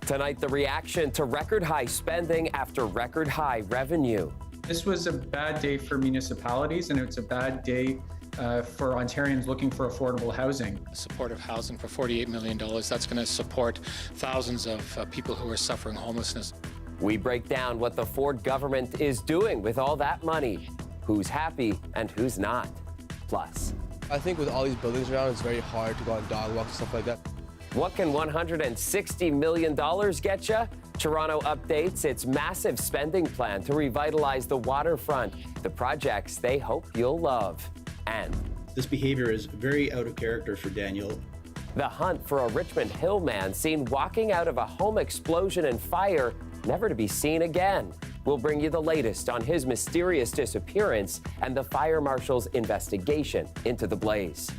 Tonight, the reaction to record high spending after record high revenue. This was a bad day for municipalities, and it's a bad day for Ontarians looking for affordable housing. Supportive housing for $48 million. That's going to support thousands of people who are suffering homelessness. We break down what the Ford government is doing with all that money, who's happy and who's not. Plus, I think with all these buildings around, it's very hard to go on dog walks and stuff like that. What can $160 million get you? Toronto updates its massive spending plan to revitalize the waterfront, the projects they hope you'll love. And this behavior is very out of character for Daniel. The hunt for a Richmond Hill man seen walking out of a home explosion and fire, never to be seen again. We'll bring you the latest on his mysterious disappearance and the fire marshal's investigation into the blaze.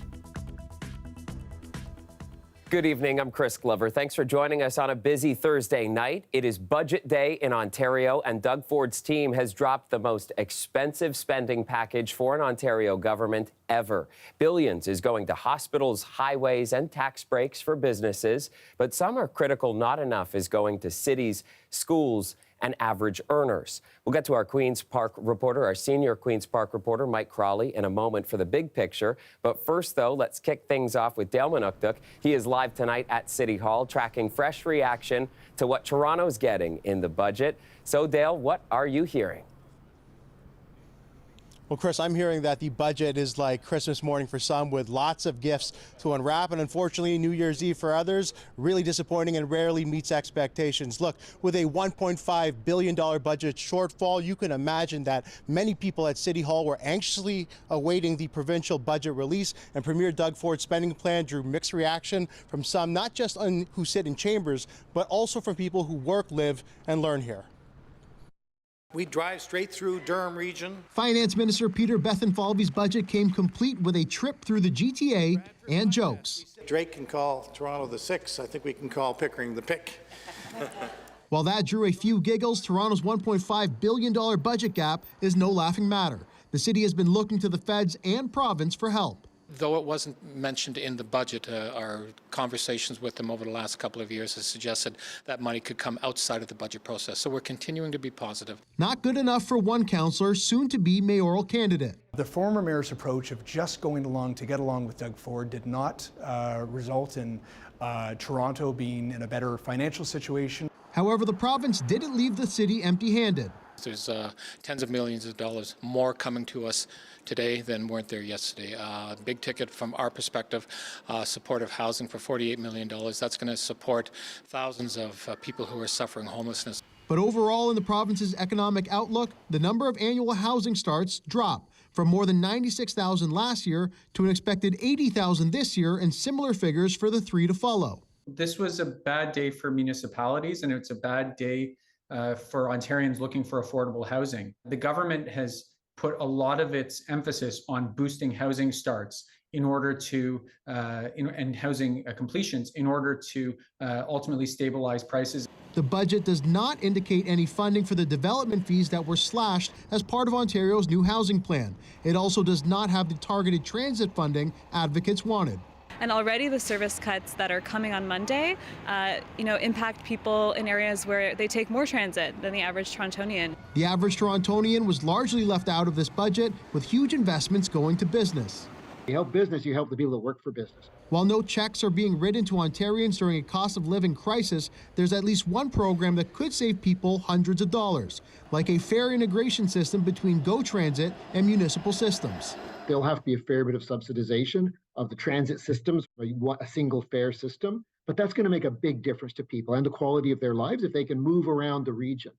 Good evening, I'm Chris Glover. Thanks for joining us on a busy Thursday night. It is budget day in Ontario, and Doug Ford's team has dropped the most expensive spending package for an Ontario government ever. Billions is going to hospitals, highways, and tax breaks for businesses, but some are critical. Not enough is going to cities, schools, and average earners. We'll get to our Queen's Park reporter, our senior Queen's Park reporter, Mike Crawley, in a moment for the big picture. But first, though, let's kick things off with Dale Manukduk. He is live tonight at City Hall, tracking fresh reaction to what Toronto's getting in the budget. So, Dale, what are you hearing? Well, Chris, I'm hearing that the budget is like Christmas morning for some, with lots of gifts to unwrap, and unfortunately New Year's Eve for others, really disappointing and rarely meets expectations. Look, with a $1.5 billion budget shortfall, you can imagine that many people at City Hall were anxiously awaiting the provincial budget release, and Premier Doug Ford's spending plan drew mixed reaction from some, not just who sit in chambers, but also from people who work, live, and learn here. We drive straight through Durham region. Finance Minister Peter Bethlenfalvy's budget came complete with a trip through the GTA and jokes. Drake can call Toronto the Six. I think we can call Pickering the Pick. While that drew a few giggles, Toronto's $1.5 billion budget gap is no laughing matter. The city has been looking to the feds and province for help. Though it wasn't mentioned in the budget, our conversations with them over the last couple of years has suggested that money could come outside of the budget process. So we're continuing to be positive. Not good enough for one councillor, soon to be mayoral candidate. The former mayor's approach of just going along to get along with Doug Ford did not result in Toronto being in a better financial situation. However, the province didn't leave the city empty-handed. There's tens of millions of dollars more coming to us today than weren't there yesterday. Big ticket from our perspective, supportive housing for $48 million. That's going to support thousands of people who are suffering homelessness. But overall, in the province's economic outlook, the number of annual housing starts dropped from more than 96,000 last year to an expected 80,000 this year, and similar figures for the three to follow. This was a bad day for municipalities, and it's a bad day for Ontarians looking for affordable housing. The government has put a lot of its emphasis on boosting housing starts in order to, and housing completions in order to ultimately stabilize prices. The budget does not indicate any funding for the development fees that were slashed as part of Ontario's new housing plan. It also does not have the targeted transit funding advocates wanted. And already the service cuts that are coming on Monday, impact people in areas where they take more transit than the average Torontonian. The average Torontonian was largely left out of this budget, with huge investments going to business. You help business, you help the people that work for business. While no checks are being written to Ontarians during a cost of living crisis, there's at least one program that could save people hundreds of dollars, like a fare integration system between GO Transit and municipal systems. There'll have to be a fair bit of subsidization of the transit systems, a single fare system, but that's going to make a big difference to people and the quality of their lives if they can move around the region.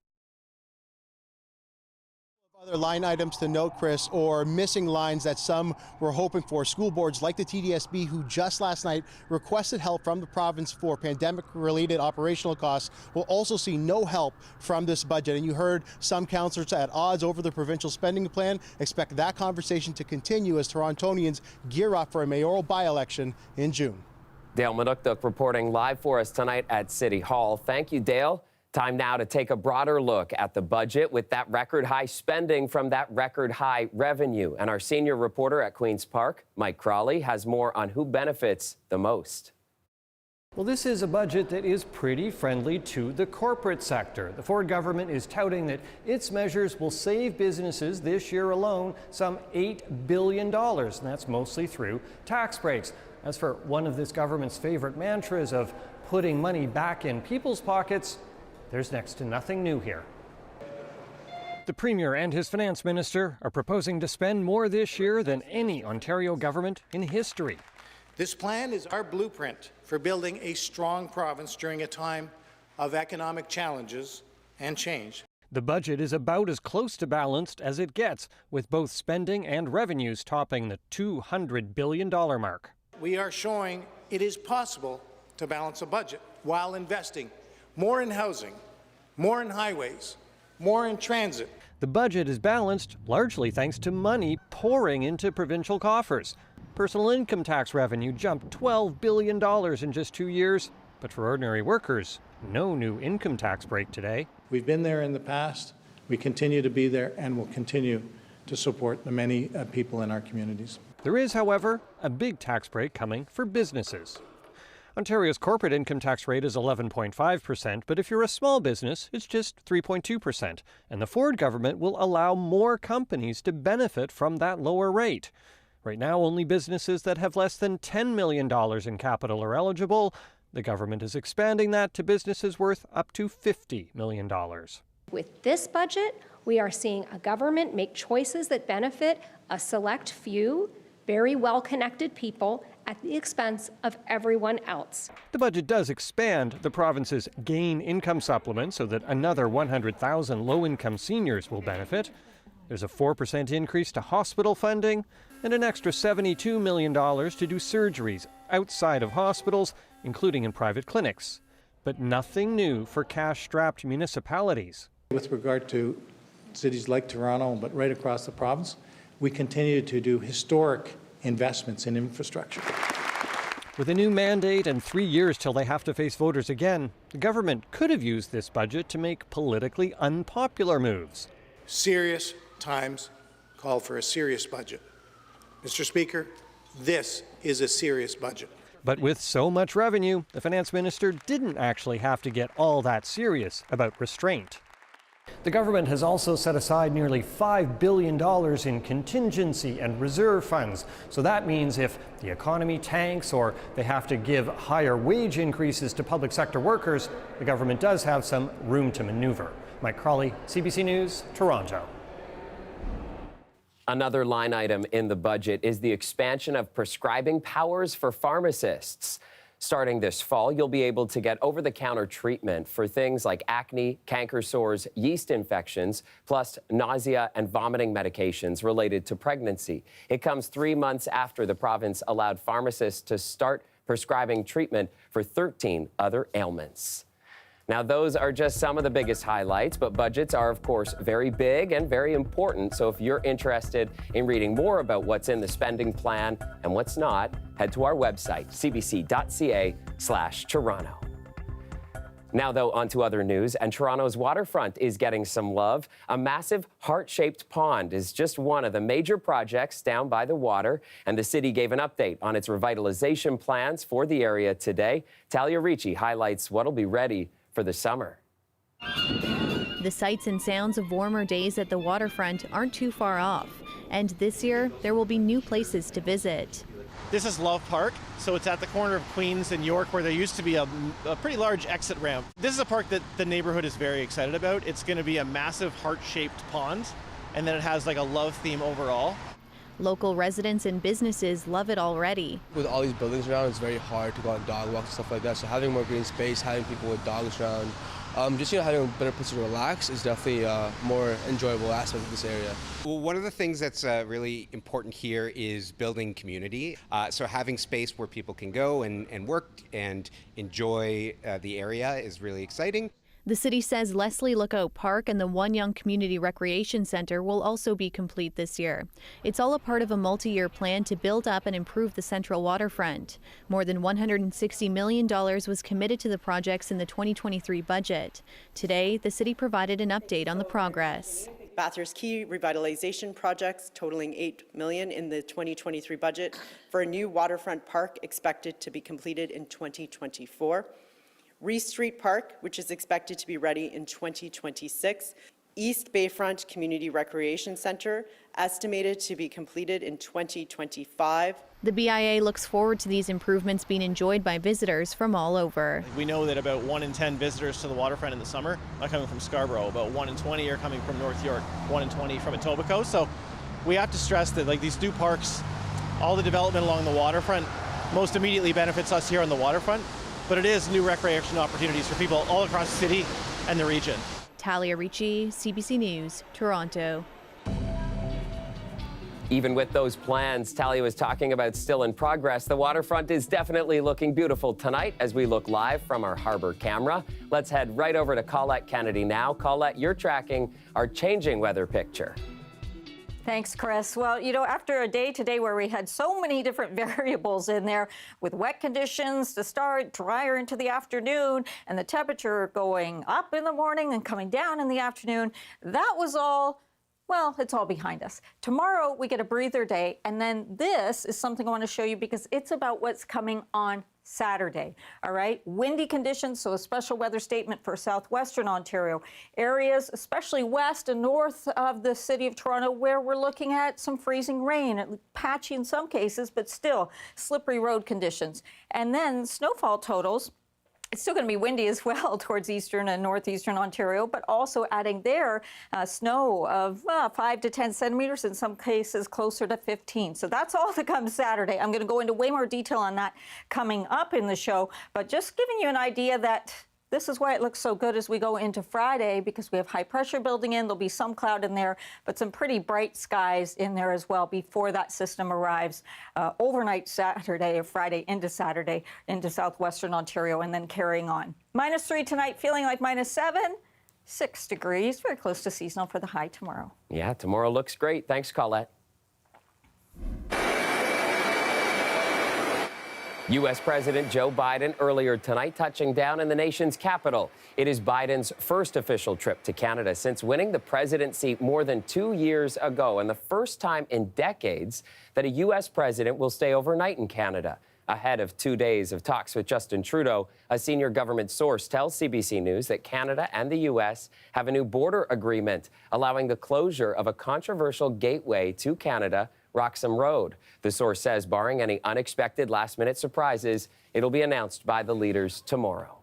Other line items to note, Chris, or missing lines that some were hoping for. School boards like the TDSB, who just last night requested help from the province for pandemic-related operational costs, will also see no help from this budget. And you heard some councillors at odds over the provincial spending plan. Expect that conversation to continue as Torontonians gear up for a mayoral by-election in June. Dale Manukduk reporting live for us tonight at City Hall. Thank you, Dale. Time now to take a broader look at the budget with that record high spending from that record high revenue. And our senior reporter at Queen's Park, Mike Crawley, has more on who benefits the most. Well, this is a budget that is pretty friendly to the corporate sector. The Ford government is touting that its measures will save businesses this year alone some $8 billion, and that's mostly through tax breaks. As for one of this government's favorite mantras of putting money back in people's pockets, there's next to nothing new here. The Premier and his finance minister are proposing to spend more this year than any Ontario government in history. This plan is our blueprint for building a strong province during a time of economic challenges and change. The budget is about as close to balanced as it gets, with both spending and revenues topping the $200 billion mark. We are showing it is possible to balance a budget while investing more in housing, more in highways, more in transit. The budget is balanced largely thanks to money pouring into provincial coffers. Personal income tax revenue jumped $12 billion in just 2 years, but for ordinary workers, no new income tax break today. We've been there in the past, we continue to be there, and will continue to support the many people in our communities. There is, however, a big tax break coming for businesses. Ontario's corporate income tax rate is 11.5%, but if you're a small business, it's just 3.2%. And the Ford government will allow more companies to benefit from that lower rate. Right now, only businesses that have less than $10 million in capital are eligible. The government is expanding that to businesses worth up to $50 million. With this budget, we are seeing a government make choices that benefit a select few, very well-connected people at the expense of everyone else. The budget does expand the province's gain income supplement so that another 100,000 low-income seniors will benefit. There's a 4% increase to hospital funding and an extra $72 million to do surgeries outside of hospitals, including in private clinics. But nothing new for cash-strapped municipalities. With regard to cities like Toronto, but right across the province, we continue to do historic investments in infrastructure. With a new mandate and 3 years till they have to face voters again, the government could have used this budget to make politically unpopular moves. Serious times call for a serious budget. Mr. Speaker, this is a serious budget. But with so much revenue, the finance minister didn't actually have to get all that serious about restraint. The government has also set aside nearly $5 billion in contingency and reserve funds. So that means if the economy tanks or they have to give higher wage increases to public sector workers, the government does have some room to maneuver. Mike Crawley, CBC News, Toronto. Another line item in the budget is the expansion of prescribing powers for pharmacists. Starting this fall, you'll be able to get over-the-counter treatment for things like acne, canker sores, yeast infections, plus nausea and vomiting medications related to pregnancy. It comes 3 months after the province allowed pharmacists to start prescribing treatment for 13 other ailments. Now, those are just some of the biggest highlights, but budgets are, of course, very big and very important. So if you're interested in reading more about what's in the spending plan and what's not, head to our website, cbc.ca/Toronto. Now, though, on to other news, and Toronto's waterfront is getting some love. A massive heart-shaped pond is just one of the major projects down by the water, and the city gave an update on its revitalization plans for the area today. Talia Ricci highlights what'll be ready for the summer. The sights and sounds of warmer days at the waterfront aren't too far off, and this year there will be new places to visit. This is Love Park, so it's at the corner of Queens and York where there used to be a pretty large exit ramp. This is a park that the neighborhood is very excited about. It's going to be a massive heart-shaped pond, and then it has like a love theme overall. Local residents and businesses love it already. With all these buildings around, it's very hard to go on dog walks and stuff like that. So having more green space, having people with dogs around, just having a better place to relax is definitely a more enjoyable aspect of this area. Well, one of the things that's really important here is building community. So having space where people can go and work and enjoy the area is really exciting. The city says Leslie Lookout Park and the One Young Community Recreation Centre will also be complete this year. It's all a part of a multi-year plan to build up and improve the central waterfront. More than $160 million was committed to the projects in the 2023 budget. Today, the city provided an update on the progress. Bathurst Quay revitalization projects totaling $8 million in the 2023 budget for a new waterfront park expected to be completed in 2024. Reese Street Park, which is expected to be ready in 2026. East Bayfront Community Recreation Center, estimated to be completed in 2025. The BIA looks forward to these improvements being enjoyed by visitors from all over. We know that about 1 in 10 visitors to the waterfront in the summer are coming from Scarborough. About 1 in 20 are coming from North York, 1 in 20 from Etobicoke. So we have to stress that these new parks, all the development along the waterfront most immediately benefits us here on the waterfront, but it is new recreation opportunities for people all across the city and the region. Talia Ricci, CBC News, Toronto. Even with those plans Talia was talking about still in progress, the waterfront is definitely looking beautiful tonight as we look live from our harbor camera. Let's head right over to Colette Kennedy now. Colette, you're tracking our changing weather picture. Thanks, Chris. Well, after a day today where we had so many different variables in there with wet conditions to start, drier into the afternoon, and the temperature going up in the morning and coming down in the afternoon, that was all, well, it's all behind us. Tomorrow we get a breather day, and then this is something I want to show you because it's about what's coming on Saturday. All right, windy conditions, so a special weather statement for southwestern Ontario areas, especially west and north of the city of Toronto, where we're looking at some freezing rain, patchy in some cases, but still slippery road conditions. And then snowfall totals. It's still going to be windy as well towards eastern and northeastern Ontario, but also adding there snow of 5 to 10 centimeters, in some cases closer to 15. So that's all to come Saturday. I'm going to go into way more detail on that coming up in the show, but just giving you an idea that this is why it looks so good as we go into Friday, because we have high pressure building in. There'll be some cloud in there, but some pretty bright skies in there as well before that system arrives overnight Saturday or Friday into Saturday into southwestern Ontario and then carrying on. -3 tonight, feeling like -7. 6 degrees, very close to seasonal for the high tomorrow. Yeah, tomorrow looks great. Thanks, Colette. U.S. President Joe Biden earlier tonight touching down in the nation's capital. It is Biden's first official trip to Canada since winning the presidency more than 2 years ago, and the first time in decades that a U.S. president will stay overnight in Canada. Ahead of 2 days of talks with Justin Trudeau, a senior government source tells CBC News that Canada and the U.S. have a new border agreement allowing the closure of a controversial gateway to Canada, Roxham Road. The source says, barring any unexpected last-minute surprises, it'll be announced by the leaders tomorrow.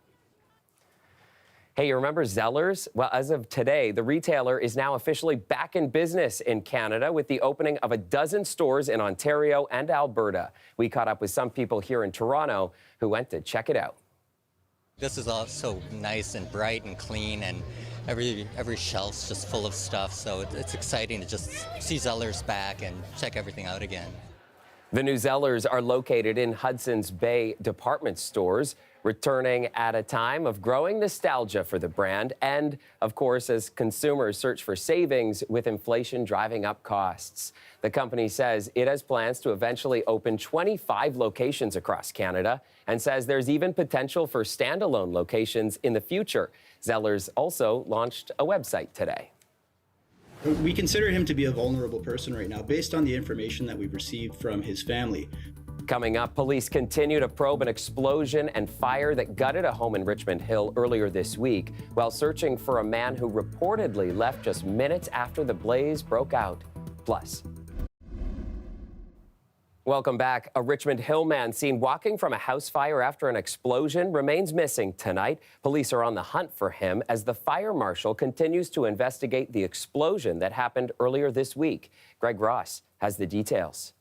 Hey, you remember Zellers? Well, as of today, the retailer is now officially back in business in Canada with the opening of a dozen stores in Ontario and Alberta. We caught up with some people here in Toronto who went to check it out. This is all so nice and bright and clean, and every shelf's just full of stuff, so it's exciting to just see Zellers back and check everything out again. The new Zellers are located in Hudson's Bay department stores, returning at a time of growing nostalgia for the brand and, of course, as consumers search for savings with inflation driving up costs. The company says it has plans to eventually open 25 locations across Canada and says there's even potential for standalone locations in the future. Zellers also launched a website today. We consider him to be a vulnerable person right now based on the information that we've received from his family. Coming up, police continue to probe an explosion and fire that gutted a home in Richmond Hill earlier this week while searching for a man who reportedly left just minutes after the blaze broke out. Plus, welcome back. A Richmond Hill man seen walking from a house fire after an explosion remains missing tonight. Police are on the hunt for him as the fire marshal continues to investigate the explosion that happened earlier this week. Greg Ross has the details.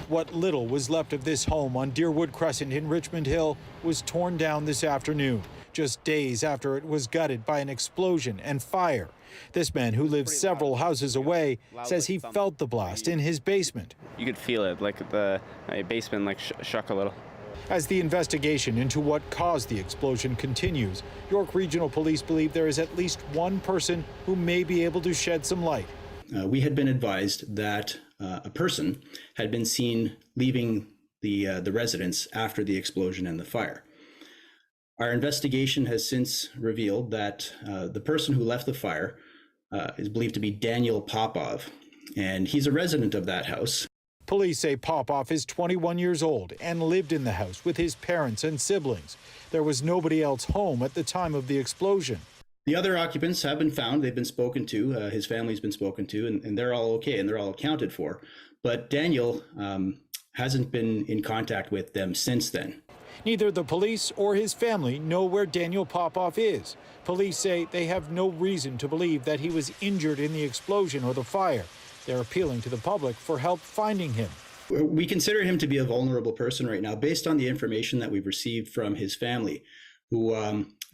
What little was left of this home on Deerwood Crescent in Richmond Hill was torn down this afternoon, just days after it was gutted by an explosion and fire. This man, who lives several houses away, says he felt the blast in his basement. You could feel it, like the basement shook a little. As the investigation into what caused the explosion continues, York Regional Police believe there is at least one person who may be able to shed some light. We had been advised that a person had been seen leaving the residence after the explosion and the fire. Our investigation has since revealed that the person who left the fire is believed to be Daniel Popov, and he's a resident of that house. Police say Popov is 21 years old and lived in the house with his parents and siblings. There was nobody else home at the time of the explosion. The other occupants have been found. They've been spoken to. His family's been spoken to, and they're all okay, and they're all accounted for. But Daniel hasn't been in contact with them since then. Neither the police or his family know where Daniel Popov is. Police say they have no reason to believe that he was injured in the explosion or the fire. They're appealing to the public for help finding him. We consider him to be a vulnerable person right now, based on the information that we've received from his family, who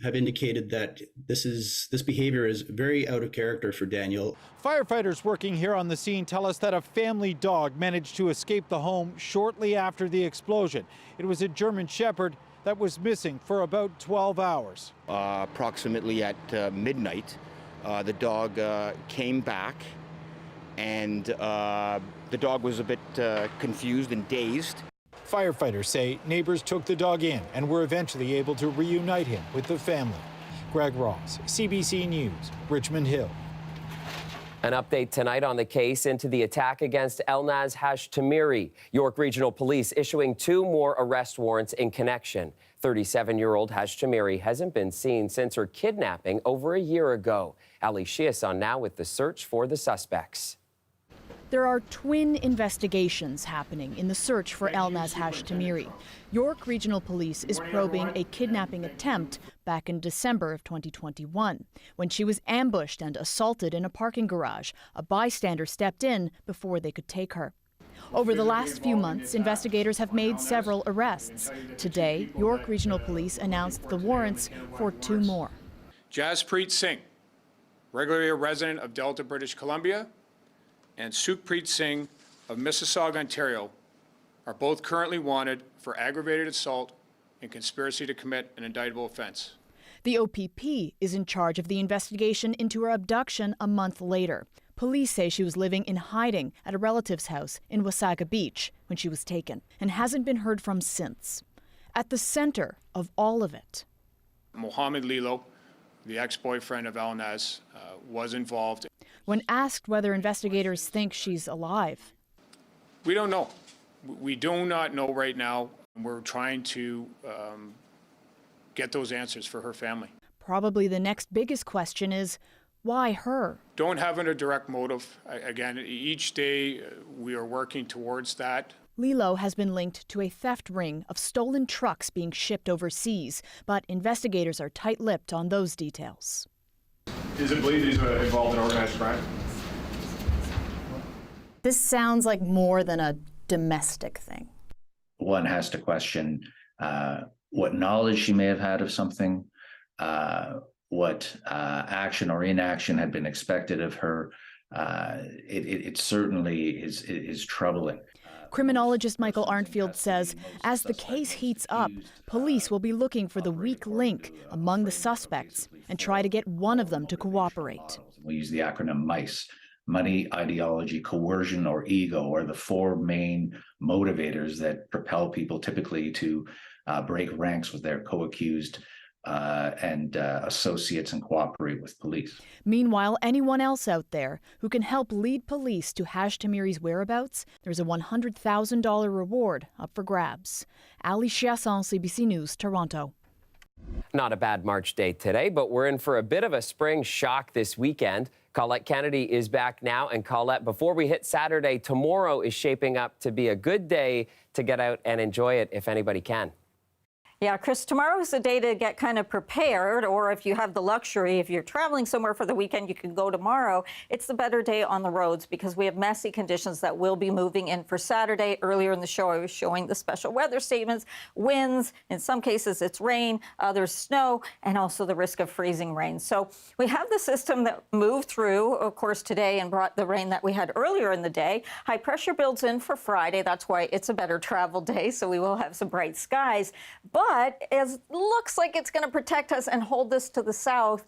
have indicated that this behavior is very out of character for Daniel. Firefighters working here on the scene tell us that a family dog managed to escape the home shortly after the explosion. It was a German Shepherd that was missing for about 12 hours. Approximately at midnight, the dog came back, and the dog was a bit confused and dazed. Firefighters say neighbors took the dog in and were eventually able to reunite him with the family. Greg Ross, CBC News, Richmond Hill. An update tonight on the case into the attack against Elnaz Hashtamiri. York Regional Police issuing 2 more arrest warrants in connection. 37-year-old Hashtamiri hasn't been seen since her kidnapping over a year ago. Ali Chiasson now with the search for the suspects. There are twin investigations happening in the search for Elnaz Hashtamiri. York Regional Police is probing a kidnapping attempt back in December of 2021, when she was ambushed and assaulted in a parking garage. A bystander stepped in before they could take her. Over the last few months, investigators have made several arrests. Today, York Regional Police announced the warrants for 2 more. Jaspreet Singh, regularly a resident of Delta, British Columbia, and Sukhpreet Singh of Mississauga, Ontario, are both currently wanted for aggravated assault and conspiracy to commit an indictable offense. The OPP is in charge of the investigation into her abduction a month later. Police say she was living in hiding at a relative's house in Wasaga Beach when she was taken and hasn't been heard from since. At the center of all of it, Mohammed Lilo, the ex-boyfriend of Elnaz, was involved. When asked whether investigators think she's alive, We don't know. We do not know right now. We're trying to get those answers for her family. probably the next biggest question is, why her? Don't have a direct motive. Again, each day we are working towards that. Lilo has been linked to a theft ring of stolen trucks being shipped overseas, but investigators are tight-lipped on those details. Is it believed he's involved in organized crime? This sounds like more than a domestic thing. One has to question what knowledge she may have had of something, what action or inaction had been expected of her. It certainly is troubling. Criminologist Michael Arnfield says as the case heats up, police will be looking for the weak link among the suspects and try to get one of them to cooperate. We use the acronym MICE. Money, ideology, coercion, or ego are the 4 main motivators that propel people typically to break ranks with their co-accused and associates and cooperate with police. Meanwhile, anyone else out there who can help lead police to Hashtamiri's whereabouts, there's a $100,000 reward up for grabs. Ali Chiasson, CBC News, Toronto. Not a bad March day today, but we're in for a bit of a spring shock this weekend. Colette Kennedy is back now. And Colette, before we hit Saturday, tomorrow is shaping up to be a good day to get out and enjoy it if anybody can. Yeah, Chris, tomorrow is the day to get kind of prepared, or if you have the luxury, if you're traveling somewhere for the weekend, you can go tomorrow. It's the better day on the roads because we have messy conditions that will be moving in for Saturday. Earlier in the show, I was showing the special weather statements, winds, in some cases it's rain, others snow, and also the risk of freezing rain. So we have the system that moved through, of course, today and brought the rain that we had earlier in the day. High pressure builds in for Friday. That's why it's a better travel day, so we will have some bright skies. But it looks like it's going to protect us and hold this to the south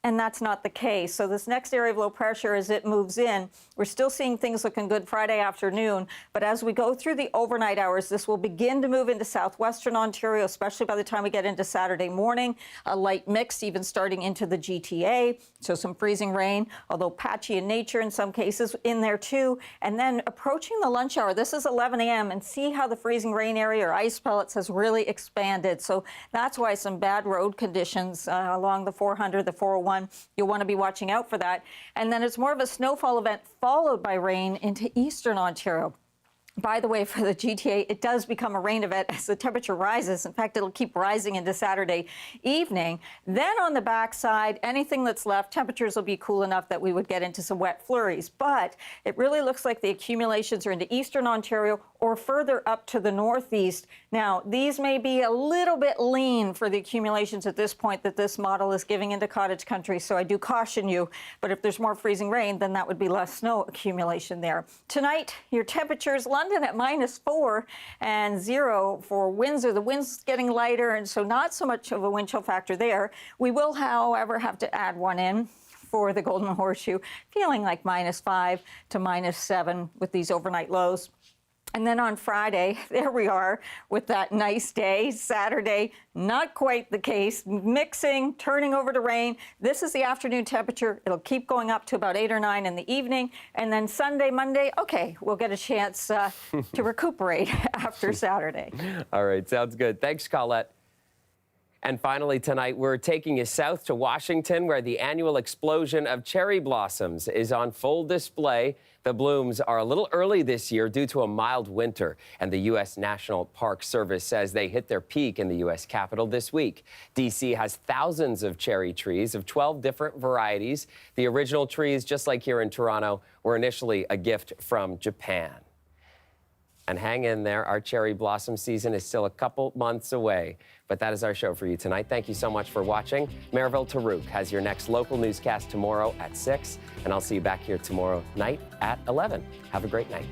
and that's not the case. So this next area of low pressure, as it moves in, we're still seeing things looking good Friday afternoon, but as we go through the overnight hours, this will begin to move into southwestern Ontario, especially by the time we get into Saturday morning. A light mix even starting into the GTA, so some freezing rain, although patchy in nature in some cases in there too. And then approaching the lunch hour, this is 11 a.m., and see how the freezing rain area or ice pellets has really expanded. So that's why some bad road conditions along the 400, the 401, you'll want to be watching out for that. And then it's more of a snowfall event followed by rain into eastern Ontario. By the way, for the GTA, it does become a rain event as the temperature rises. In fact, it'll keep rising into Saturday evening. Then on the backside, anything that's left, temperatures will be cool enough that we would get into some wet flurries. But it really looks like the accumulations are into eastern Ontario or further up to the northeast. Now, these may be a little bit lean for the accumulations at this point that this model is giving into cottage country, so I do caution you. But if there's more freezing rain, then that would be less snow accumulation there. Tonight, your temperatures, London at -4 and 0 for Windsor. The wind's getting lighter, and so not so much of a wind chill factor there. We will, however, have to add one in for the Golden Horseshoe, feeling like -5 to -7 with these overnight lows. And then on Friday, there we are with that nice day. Saturday, not quite the case. Mixing, turning over to rain. This is the afternoon temperature. It'll keep going up to about 8 or 9 in the evening. And then Sunday, Monday, okay, we'll get a chance to recuperate after Saturday. All right, sounds good. Thanks, Colette. And finally tonight, we're taking you south to Washington, where the annual explosion of cherry blossoms is on full display. The blooms are a little early this year due to a mild winter, and the U.S. National Park Service says they hit their peak in the U.S. Capitol this week. D.C. has thousands of cherry trees of 12 different varieties. The original trees, just like here in Toronto, were initially a gift from Japan. And hang in there, our cherry blossom season is still a couple months away. But that is our show for you tonight. Thank you so much for watching. Mariville Tarouk has your next local newscast tomorrow at 6, and I'll see you back here tomorrow night at 11. Have a great night.